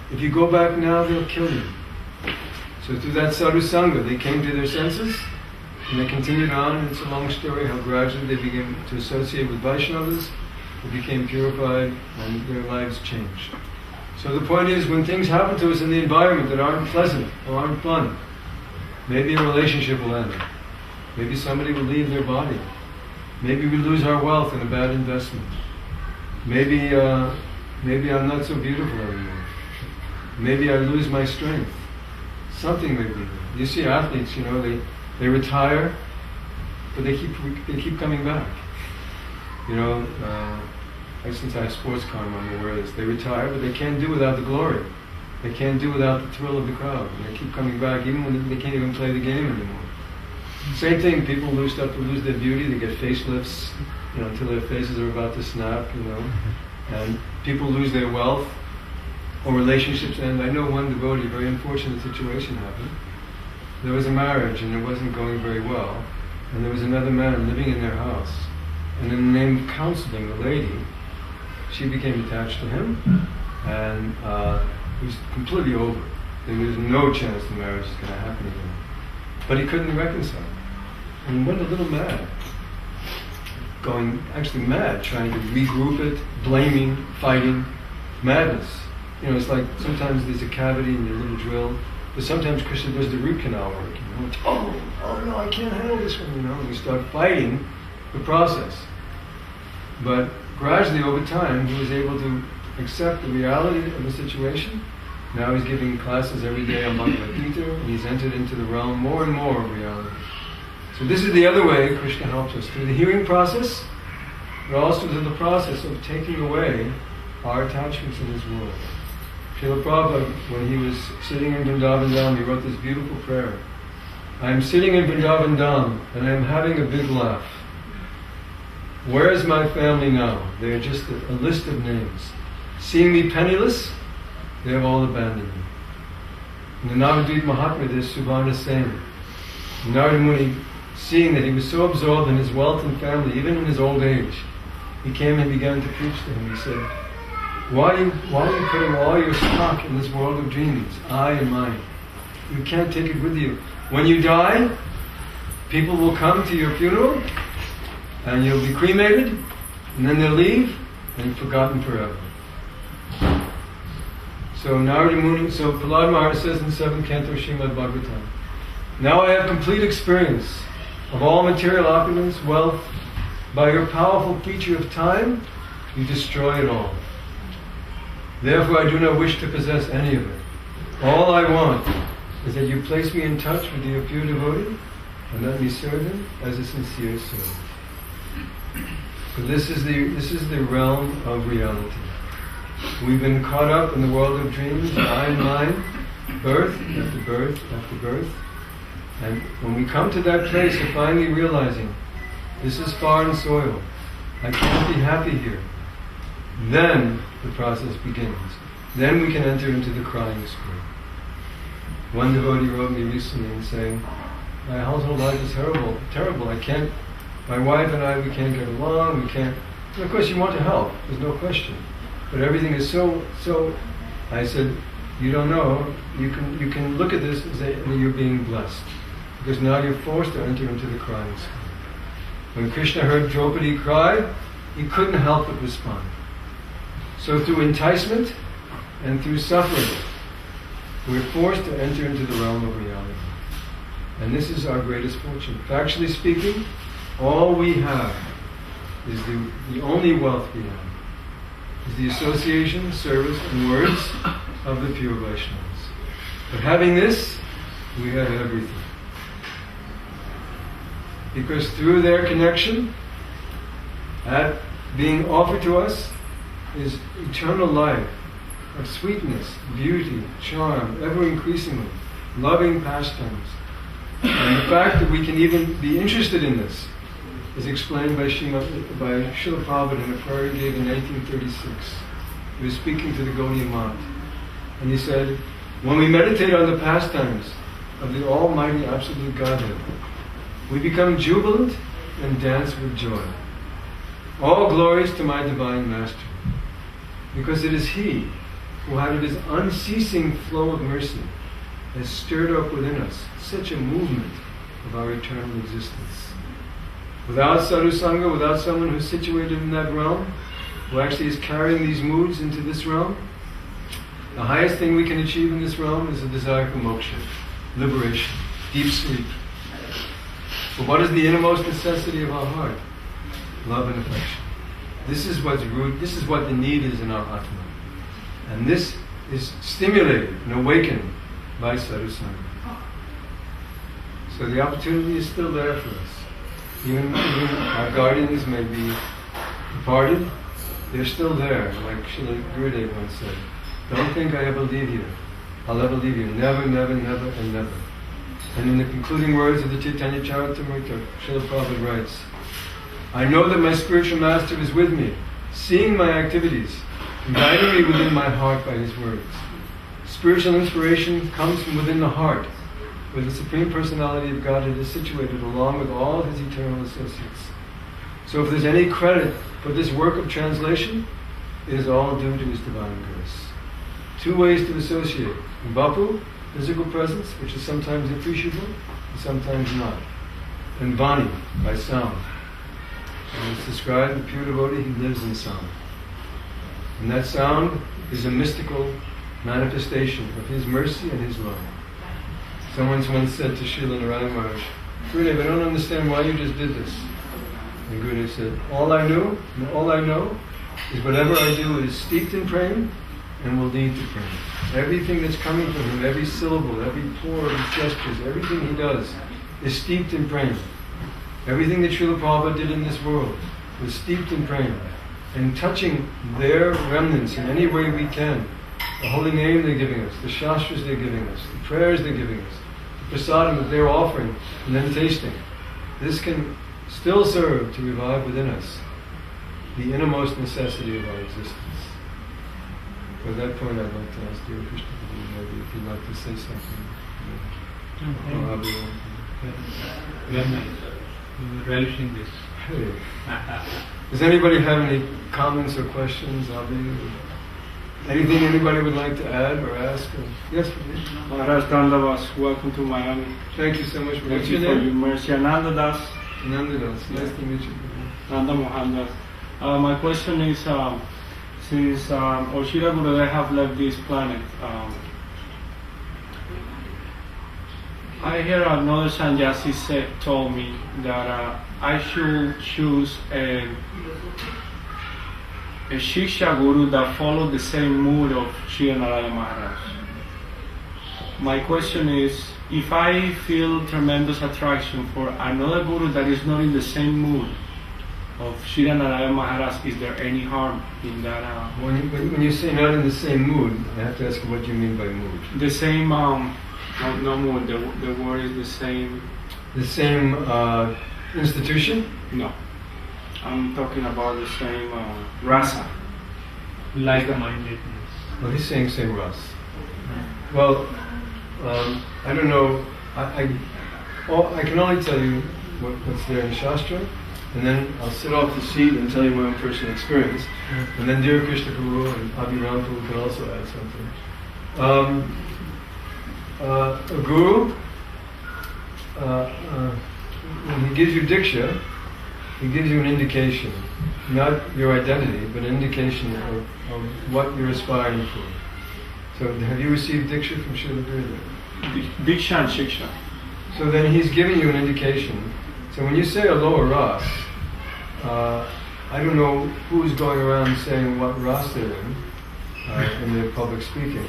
If you go back now, they'll kill you." So through that sadhu sangha, they came to their senses, and they continued on. It's a long story how gradually they began to associate with Vaishnavas, they became purified, and their lives changed. So the point is, when things happen to us in the environment that aren't pleasant or aren't fun, maybe a relationship will end. Maybe somebody will leave their body. Maybe we lose our wealth in a bad investment. Maybe I'm not so beautiful anymore. Maybe I lose my strength. Something may be. You see athletes, they retire, but they keep coming back. Since I have sports karma, I'm aware of this. They retire, but they can't do without the glory. They can't do without the thrill of the crowd. And they keep coming back, even when they can't even play the game anymore. Same thing, people start to lose their beauty, they get facelifts, until their faces are about to snap, And people lose their wealth, or relationships end. I know one devotee, a very unfortunate situation happened. There was a marriage, and it wasn't going very well. And there was another man living in their house. And in the name of counseling the lady, she became attached to him, and it was completely over. There was no chance the marriage is going to happen again. But he couldn't reconcile. And he went a little mad. Going actually mad, trying to regroup it, blaming, fighting, madness. It's like sometimes there's a cavity in your little drill, But sometimes Krishna does the root canal work. You know? Oh no, I can't handle this one. You know, and we start fighting the process. But gradually, over time, he was able to accept the reality of the situation. Now he's giving classes every day on Bhagavad Gita, and he's entered into the realm more and more of reality. So this is the other way Krishna helps us, through the hearing process, but also through the process of taking away our attachments in this world. Srila Prabhupada, when he was sitting in Vrindavan Dham, he wrote this beautiful prayer. I am sitting in Vrindavan Dham, and I am having a big laugh. Where is my family now? They are just a list of names. Seeing me penniless, they have all abandoned me. In the Navadvip Mahatma, there's Subhana Sen. Narada Muni, seeing that he was so absorbed in his wealth and family, even in his old age, he came and began to preach to him. He said, why are you putting all your stock in this world of dreams, I and mine? You can't take it with you. When you die, people will come to your funeral, and you'll be cremated, and then they'll leave, and forgotten forever. So Narada Muni, so Prahlad Maharaj says in 7th Canto Srimad Bhagavatam, now I have complete experience of all material opulence, wealth. By your powerful feature of time, you destroy it all. Therefore I do not wish to possess any of it. All I want is that you place me in touch with your pure devotee and let me serve him as a sincere servant. So this is the realm of reality. We've been caught up in the world of dreams, I and mine, birth after birth after birth. And when we come to that place of finally realizing this is foreign soil, I can't be happy here, then the process begins. Then we can enter into the crying school. One devotee wrote me recently and saying, my household life is terrible. My wife and I, we can't get along, we can't. And of course you want to help, there's no question. But everything is so, I said, you don't know, you can look at this and say, you're being blessed. Because now you're forced to enter into the crying school. When Krishna heard Draupadi cry, he couldn't help but respond. So through enticement and through suffering, we're forced to enter into the realm of reality. And this is our greatest fortune. Factually speaking, all we have is the only wealth we have is the association, service, and words of the pure Vaishnavas. But having this, we have everything. Because through their connection, that being offered to us is eternal life of sweetness, beauty, charm, ever increasingly, loving pastimes. And the fact that we can even be interested in this is explained by Srila Prabhupada in a prayer he gave in 1936. He was speaking to the Gaudiya Math. And he said, when we meditate on the pastimes of the Almighty Absolute Godhead, we become jubilant and dance with joy. All glories to my Divine Master, because it is He who out of His unceasing flow of mercy has stirred up within us such a movement of our eternal existence. Without sadhu sangha, without someone who's situated in that realm, who actually is carrying these moods into this realm, the highest thing we can achieve in this realm is a desire for moksha, liberation, deep sleep. But what is the innermost necessity of our heart? Love and affection. This is what's root, this is what the need is in our Atma. And this is stimulated and awakened by sadhu sangha. So the opportunity is still there for us. Even our guardians may be departed, they're still there. Like Srila Gurudev once said, don't think I ever leave you. I'll ever leave you. Never, never, never, and never. And in the concluding words of the Chaitanya Charitamrita, Srila Prabhupada writes, I know that my spiritual master is with me, seeing my activities, and guiding me within my heart by his words. Spiritual inspiration comes from within the heart, where the Supreme Personality of Godhead is situated along with all his eternal associates. So if there's any credit for this work of translation, it is all due to his divine grace. Two ways to associate. Bapu, physical presence, which is sometimes appreciable and sometimes not. And Vani, by sound. And it's described, the pure devotee, he lives in sound. And that sound is a mystical manifestation of his mercy and his love. Someone once said to Srila Narayana Maharaj, Gurudev, I don't understand why you just did this. And Gurudev said, all I know is whatever I do is steeped in prema and will lead to prema. Everything that's coming from him, every syllable, every pore of his gestures, everything he does is steeped in prema. Everything that Srila Prabhupada did in this world was steeped in prema. And touching their remnants in any way we can, the holy name they're giving us, the shastras they're giving us, the prayers they're giving us, the prasadam that they're offering, and then tasting. This can still serve to revive within us the innermost necessity of our existence. At that point, I'd like to ask Dear Krishna maybe if you'd like to say something. Very nice. Relishing this. Hey. Does anybody have any comments or questions? Anything anybody would like to add or ask? Yes, please. Maharaj Dandavas, welcome to Miami. Thank you so much. Thank you for your mercy. Ananda Das. Ananda Das. Nice to meet you. Nanda Mohandas. My question is, since Oshira Gurudev have left this planet, I hear another sannyasi told me that I should choose a Shiksha Guru that followed the same mood of Sri Narayana Maharaj. My question is, if I feel tremendous attraction for another Guru that is not in the same mood of Sri Narayana Maharaj, is there any harm in that? When you say not in the same mood, I have to ask you what you mean by mood. The same, no mood, the word is the same. The same institution? No. I'm talking about the same rasa. Like-mindedness. Well, he's saying same rasa. Well, I don't know. I can only tell you what's there in Shastra, and then I'll sit off the seat and tell you my own personal experience. And then Dear Krishna Guru and Abhiram Prabhu can also add something. A guru, when he gives you diksha, he gives you an indication, not your identity, but an indication of what you're aspiring for. So have you received diksha from Srila Gurudev? Diksha and Shiksha. So then he's giving you an indication. So when you say a lower ras, I don't know who's going around saying what ras they're in their public speaking,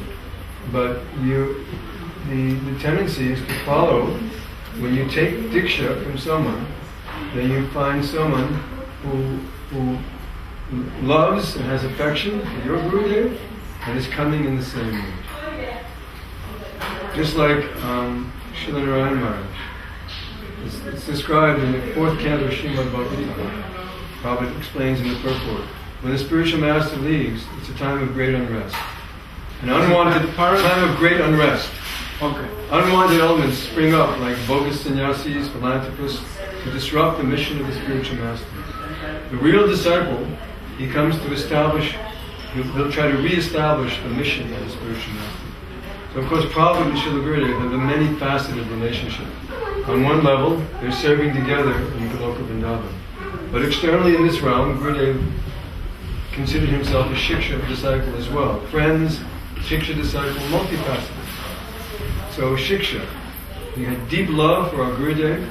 but the tendency is to follow. When you take diksha from someone, then you find someone who loves and has affection for your Gurudev and is coming in the same mood. Just like Srila Narayana Maharaj. It's described in the 4th canto of Srimad Bhagavad. Prabhupada explains in the purport. When the spiritual master leaves, it's a time of great unrest. An unwanted time of great unrest. Okay. Unwanted elements spring up like bogus sannyasis, philanthropists, to disrupt the mission of the spiritual master. The real disciple, he comes to establish, he'll try to re-establish the mission of the spiritual master. So of course Prabhupada and Srila Gurudev have a many-faceted relationship. On one level, they're serving together in Goloka Vrindavan. But externally in this realm, Gurudev considered himself a Shiksha disciple as well. Friends, Shiksha disciple, multifaceted. So Shiksha, he had deep love for our Gurudev,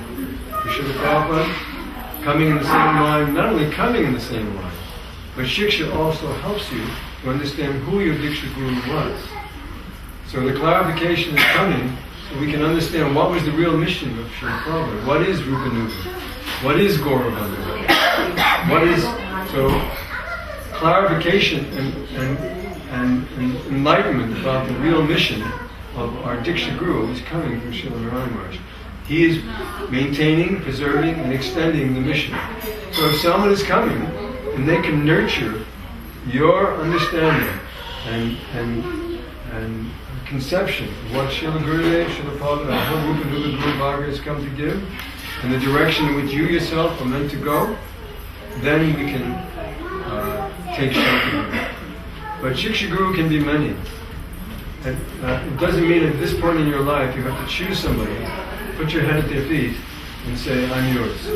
for Srila Prabhupada, coming in the same line, not only coming in the same line, but Shiksha also helps you to understand who your Diksha Guru was. So the clarification is coming so we can understand what was the real mission of Srila Prabhupada. What is Rupanuga? What is Gauravanga? What is... So clarification and enlightenment about the real mission of our Diksha Guru is coming from Srila Narayana Maharaj. He is maintaining, preserving, and extending the mission. So if someone is coming and they can nurture your understanding and conception of what Srila Gurudev, Srila Prabhupada, and whole Rupanuga Guru Bhaga has come to give, and the direction in which you yourself are meant to go, then we can take shelter. But Shiksha Guru can be many. And, it doesn't mean at this point in your life you have to choose somebody, put your head at their feet, and say, I'm yours.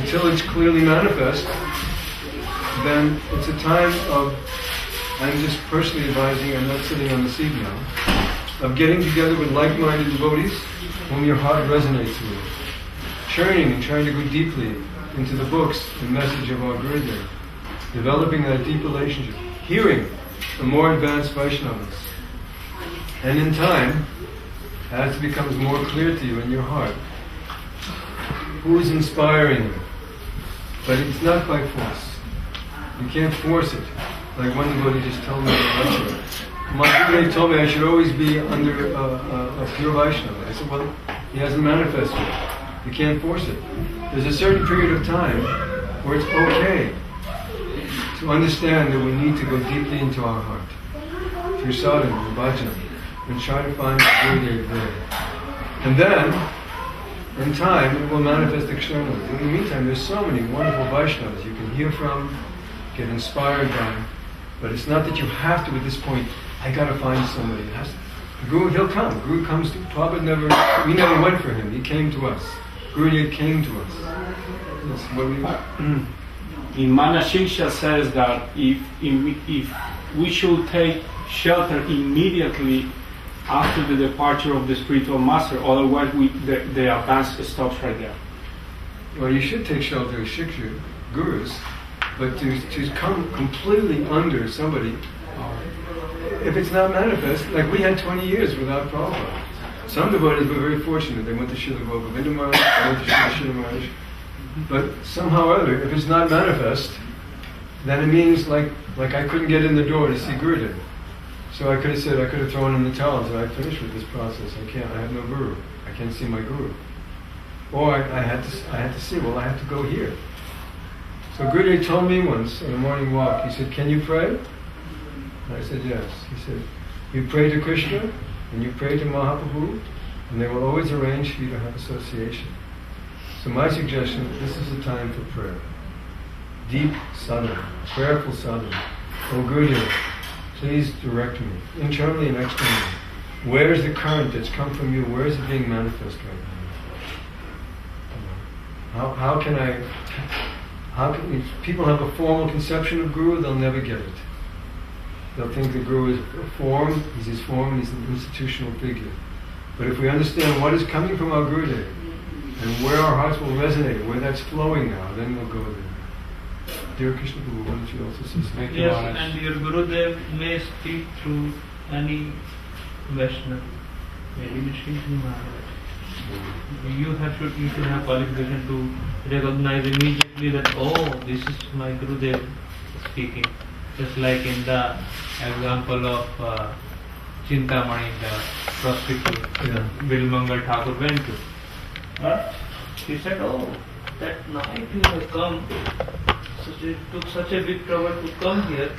Until it's clearly manifest, then it's a time of, I'm just personally advising, I'm not sitting on the seat now, of getting together with like-minded devotees whom your heart resonates with, churning and trying to go deeply into the books and message of our Gurudev, developing that deep relationship, hearing the more advanced Vaishnavas. And in time, as it becomes more clear to you in your heart, who is inspiring you? But it's not by force. You can't force it. Like one devotee just told me in a lecture. My Gurudev told me I should always be under a pure Vaishnava. I said, well, he hasn't manifested it. You can't force it. There's a certain period of time where it's okay to understand that we need to go deeply into our heart, through sadhana and bhajan, and try to find the Gurudev there. And then, in time, it will manifest externally. In the meantime, there's so many wonderful Vaishnavas you can hear from, get inspired by, but it's not that you have to at this point, I gotta find somebody. It has to. Guru, he'll come. Guru comes to, Prabhupada we never went for him, he came to us. Gurudev came to us. That's what we In Manashiksha says that if we should take shelter immediately after the departure of the spiritual master, otherwise the advance stops right there. Well, you should take shelter of Shiksha, gurus, but to come completely under somebody, if it's not manifest, like we had 20 years without Prabhupada. Some devotees were very fortunate. They went to Srila Govinda Maharaj, they went to Srila Maharaj. But somehow or other, if it's not manifest, then it means like I couldn't get in the door to see Gurudev. So I could have said, I could have thrown in the towel and said, I finished with this process. I can't. I have no Guru. I can't see my Guru. Or I had to see. Well, I have to go here. So Gurudev told me once on a morning walk. He said, "Can you pray?" And I said, "Yes." He said, "You pray to Krishna and you pray to Mahaprabhu, and they will always arrange for you to have association." So my suggestion: this is the time for prayer. Deep sadhana, prayerful sadhana. Oh Gurudev, please direct me, internally and externally. Where is the current that's come from you? Where is it being manifest right now? How can if people have a formal conception of Guru, they'll never get it. They'll think the Guru is a form, he's his form, he's an institutional figure. But if we understand what is coming from our Gurudev, and where our hearts will resonate, where that's flowing now, then we'll go there. Dear Krishna Guru, why don't you also say something? Yes, and your Gurudev may speak through any Vaishnava, maybe Niskincana Maharaja. You should have qualification to recognize immediately that, oh, this is my Gurudev speaking. Just like in the example of Chintamani, the prostitute, Bilmangal Thakur went to. He said, oh, that night you have come, took such a big trouble to come here.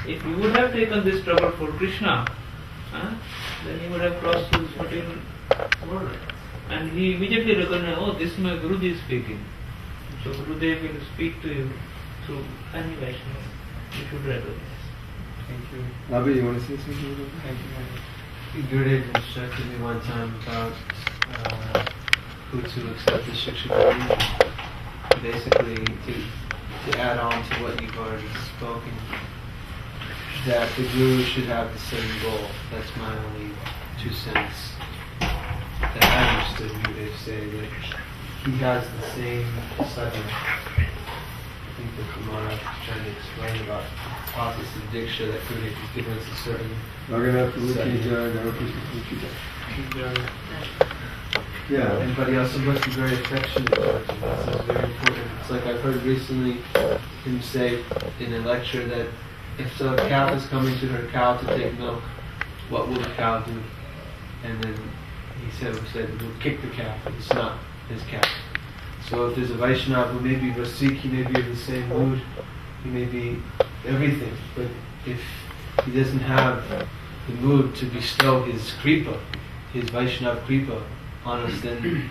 If you would have taken this trouble for Krishna, then you would have crossed his material world. And he immediately recognized, oh, this is my Guruji speaking. So Gurudev will speak to you through any Vaishnava. You should recognize. Thank you. Abhi, you want to say something? Thank you. Gurudev instructed me one time about who to accept the Shiksha Guru. Basically, to add on to what you've already spoken, that the Guru should have the same goal. That's my only 2 cents. That I understood Gurudev say that he has the same sadhana. I think that Kumara is trying to explain about process of Diksha, that Gurudev has given us a certain but he also must be very affectionate towards him. This is very important. It's like I've heard recently him say in a lecture that if a calf is coming to her cow to take milk, what will the cow do? And then he said he'll kick the calf. It's not his calf. So if there's a Vaishnava who may be Rasik, he may be in the same mood, he may be everything, but if he doesn't have the mood to bestow his kripa, his Vaishnava kripa on us, then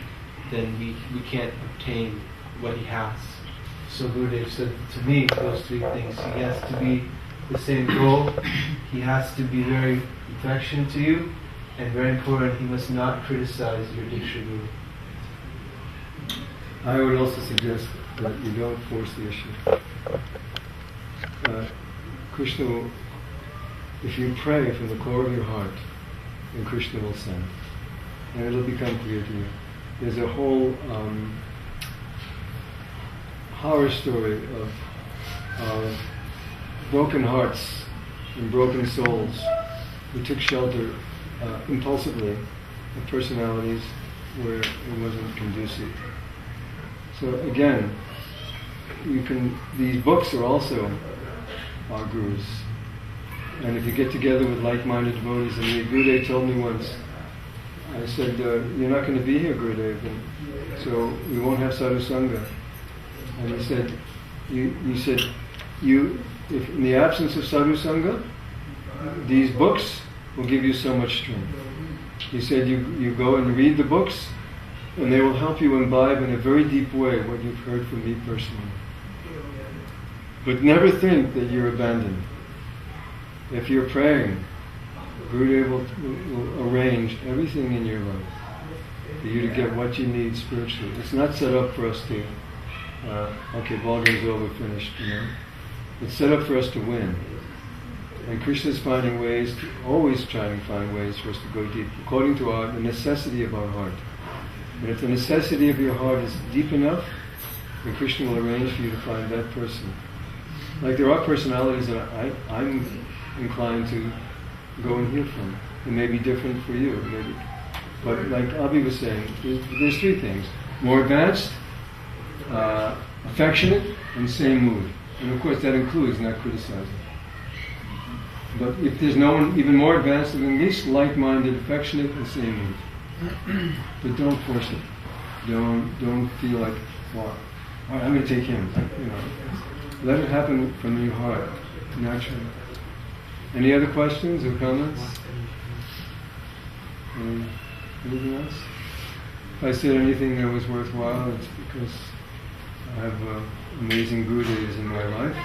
we can't obtain what he has. So Gurudev said to me those 3 things. He has to be the same goal, he has to be very affectionate to you, and very important, he must not criticize your Diksha Guru. I would also suggest that you don't force the issue. Krishna, if you pray from the core of your heart, and Krishna will send. And it'll become clear to you. There's a whole horror story of broken hearts and broken souls who took shelter impulsively of personalities where it wasn't conducive. So again, these books are also our gurus. And if you get together with like-minded devotees, and Gurudev told me once, I said, you're not going to be here, Gurudev, and so we won't have sadhu sangha. And he said, if in the absence of sadhu sangha, these books will give you so much strength. He said, you go and read the books, and they will help you imbibe in a very deep way what you've heard from me personally. But never think that you're abandoned. If you're praying, Gurudev will arrange everything in your life for you to get what you need spiritually. It's not set up for us to, okay, ball game's over, finished, It's set up for us to win. And Krishna's finding ways, always trying to find ways for us to go deep, according to the necessity of our heart. And if the necessity of your heart is deep enough, then Krishna will arrange for you to find that person. Like there are personalities that I'm inclined to go and hear from. It may be different for you, maybe. But like Abhi was saying, there's three things. More advanced, affectionate, and same mood. And of course that includes not criticizing. But if there's no one even more advanced, then at least like-minded, affectionate, and same mood. But don't force it. Don't feel like, well, all right, I'm going to take him. Let it happen from your heart, naturally. Any other questions or comments? Anything else? If I said anything that was worthwhile, it's because I have amazing gurus in my life.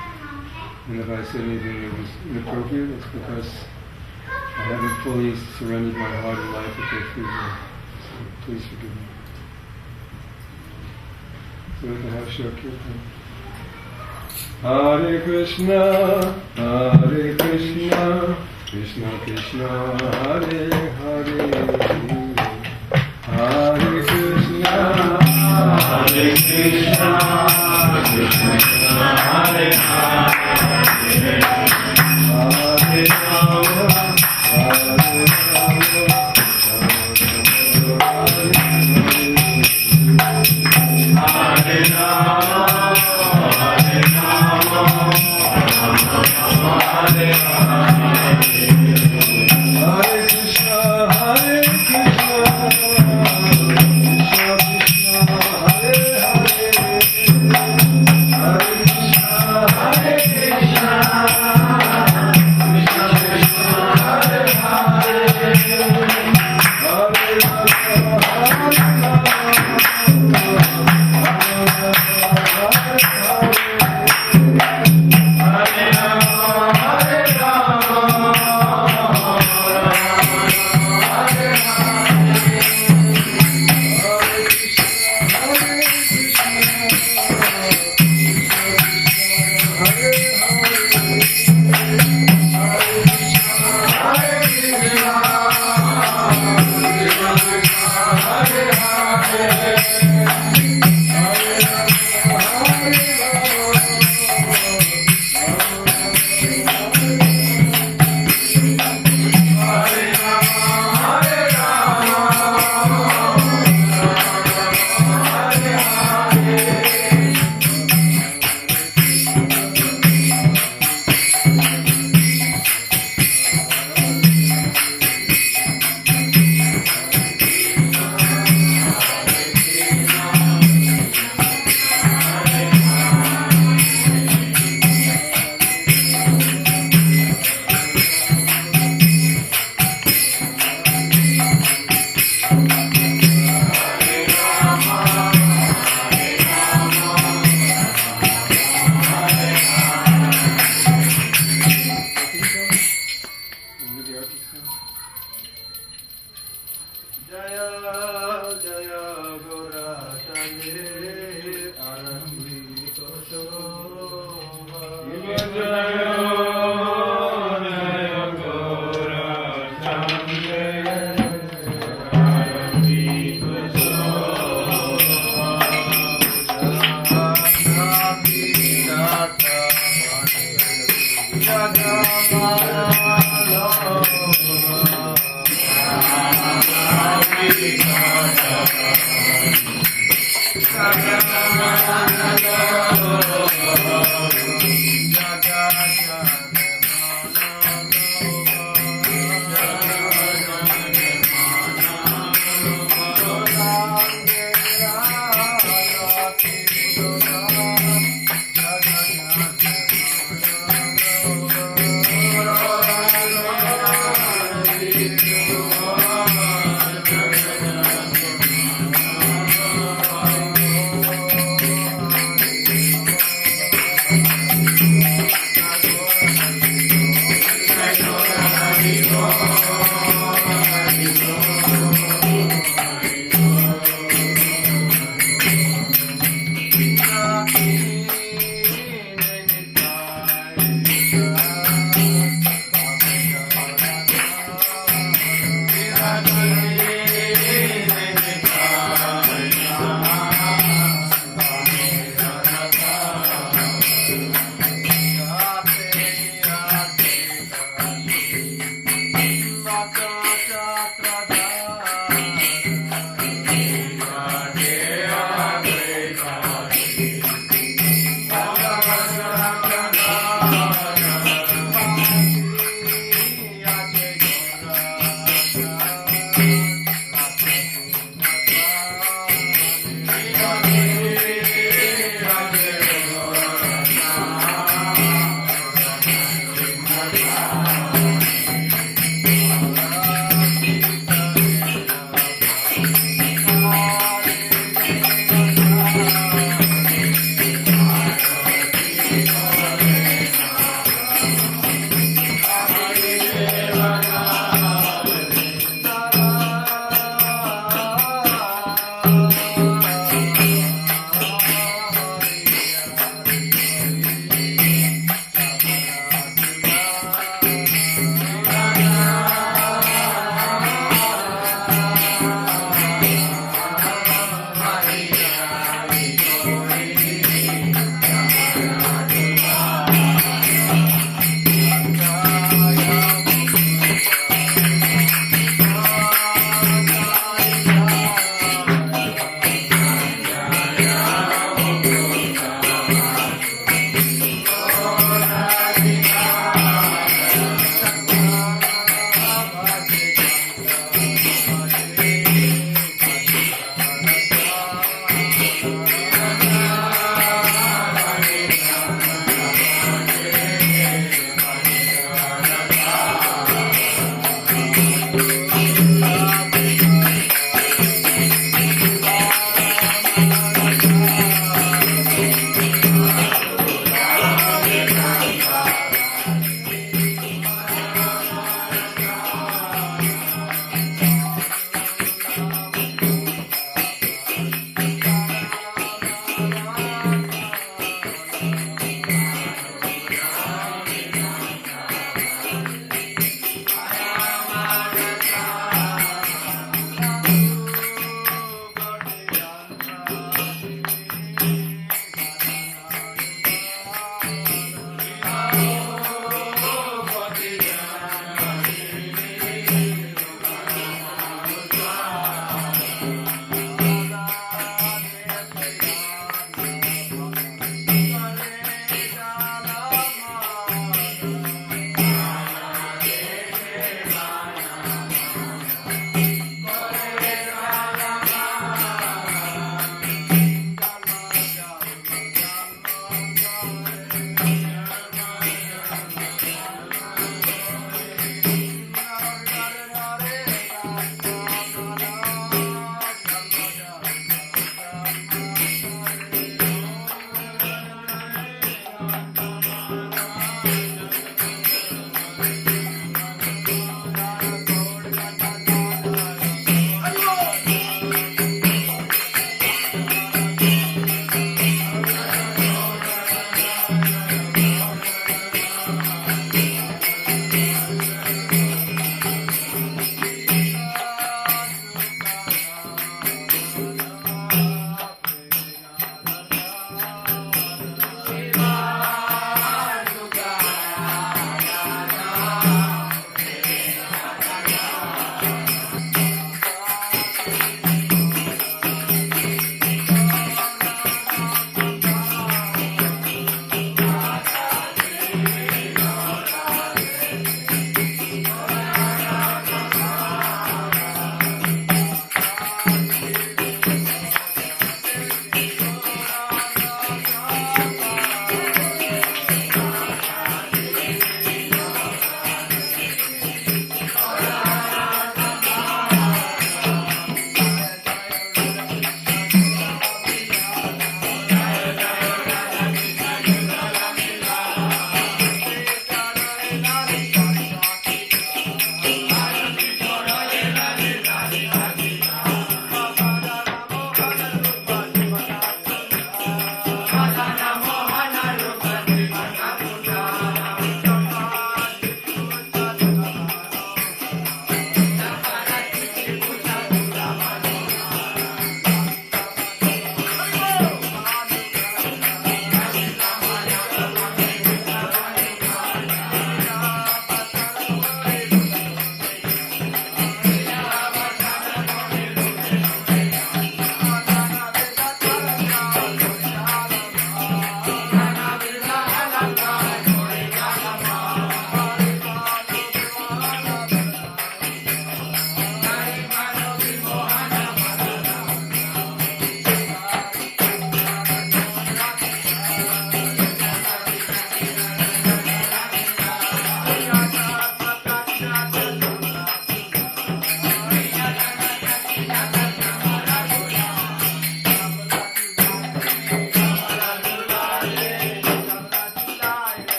And if I said anything that was inappropriate, it's because I haven't fully surrendered my heart and life at their feet. So please forgive me. So we can have short kirtan. Hare Krishna, Krishna Krishna, Hare Hare, Hare Krishna, Krishna Krishna, Hare Hare, Hare Rama, Hare Rama, Hare Rama, Hare Krishna, Hare Krishna, Krishna Krishna, Hare Hare, Hare Krishna, Hare Krishna. Thank you.